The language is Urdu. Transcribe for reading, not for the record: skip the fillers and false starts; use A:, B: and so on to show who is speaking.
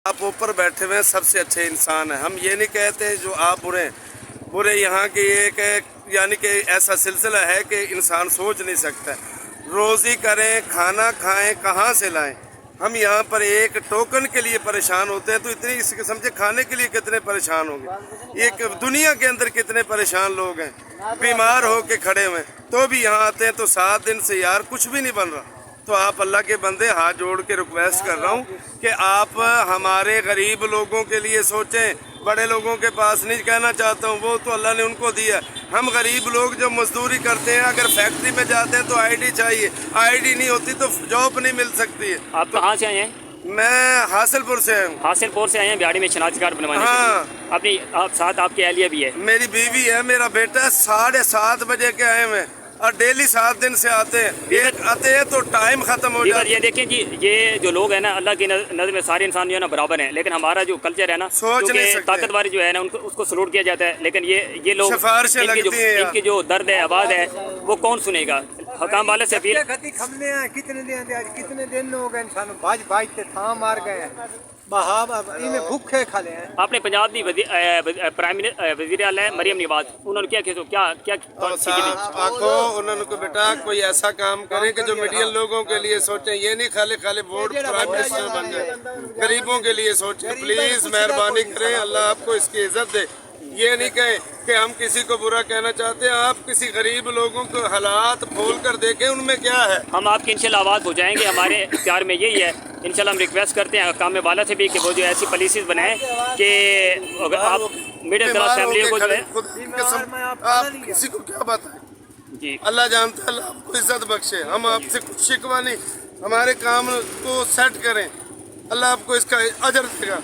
A: آپ اوپر بیٹھے ہوئے ہیں سب سے اچھے انسان ہیں. ہم یہ نہیں کہتے جو آپ برے یہاں کی ایک یعنی کہ ایسا سلسلہ ہے کہ انسان سوچ نہیں سکتا. روزی کریں, کھانا کھائیں, کہاں سے لائیں؟ ہم یہاں پر ایک ٹوکن کے لیے پریشان ہوتے ہیں تو اتنی اس قسم سے کھانے کے لیے کتنے پریشان ہوں گے. ایک دنیا کے اندر کتنے پریشان لوگ ہیں, بیمار ہو کے کھڑے ہوئے تو بھی یہاں آتے ہیں تو 7 دن سے یار کچھ بھی نہیں بن رہا. تو آپ اللہ کے بندے ہاتھ جوڑ کے ریکویسٹ کر رہا ہوں کہ آپ ہمارے غریب لوگوں کے لیے سوچیں. بڑے لوگوں کے پاس نہیں کہنا چاہتا ہوں, وہ تو اللہ نے ان کو دیا. ہم غریب لوگ جو مزدوری کرتے ہیں اگر فیکٹری میں جاتے ہیں تو آئی ڈی چاہیے, آئی ڈی نہیں ہوتی تو جاب نہیں مل سکتی ہے.
B: آپ کہاں سے آئے ہیں؟
A: میں حاصل پور سے ہوں.
B: حاصل پور سے آئے ہیں بہاڑی میں شناختی کارڈ بنوانے کے
A: ہاں.
B: لیے. اپنی ساتھ آپ کی اہلیہ بھی ہے؟
A: میری بیوی ہے, میرا بیٹا. 7:30 بجے کے آئے ہوئے اور ڈیلی 7 دن سے آتے ہیں. ایک آتے ہیں تو ٹائم ختم ہو جاتا ہے.
B: یہ دیکھیں جی, یہ جو لوگ ہیں نا اللہ کی نظر میں سارے انسان جو ہے نا برابر ہیں, لیکن ہمارا جو کلچر ہے نا
A: سوچ نہیں سکتے.
B: طاقتور جو ہے نا اس کو سلوٹ کیا جاتا ہے, لیکن یہ لوگ
A: سفارشیں لگتی ہیں.
B: ان کی جو درد ہے, آواز ہے, وہ کون سنے گا؟ حکام والے سے اپیل.
C: کتنے دن ہو گئے انسان باج تے تھا مار گئے بہاب میں بھوکے کھلے ہیں.
B: آپ نے پنجاب دی پرائم وزیر اعلیٰ ہے مریم نواز, انہوں نے کیا
A: آخو انہوں نے کو بیٹا کوئی ایسا کام کریں کہ جو میڈین لوگوں کے لیے سوچیں. یہ نہیں خالی ووٹ پرائم منسٹر بن جائے. غریبوں کے لیے سوچیں پلیز, مہربانی کریں. اللہ آپ کو اس کی عزت دے. یہ نہیں کہیں کہ ہم کسی کو برا کہنا چاہتے ہیں. آپ کسی غریب لوگوں کو حالات کھول کر دیکھیں, ان میں کیا ہے.
B: ہم آپ کی انشاءاللہ آواز پہنچائیں گے. ہمارے اختیار میں یہی ہے. انشاءاللہ ہم ریکویسٹ کرتے ہیں حکام والا سے بھی کہ وہ جو ایسی پالیسیز بنائیں کہ آپ میڈل کلاس فیملی کو جو ہے.
A: آپ کسی کو کیا بتائیں,
B: جی
A: اللہ جانتا ہے. اللہ آپ کو عزت بخشے. ہم آپ سے کچھ شکوہ نہیں, ہمارے کام کو سیٹ کریں. اللہ آپ کو اس کا اجر دے گا.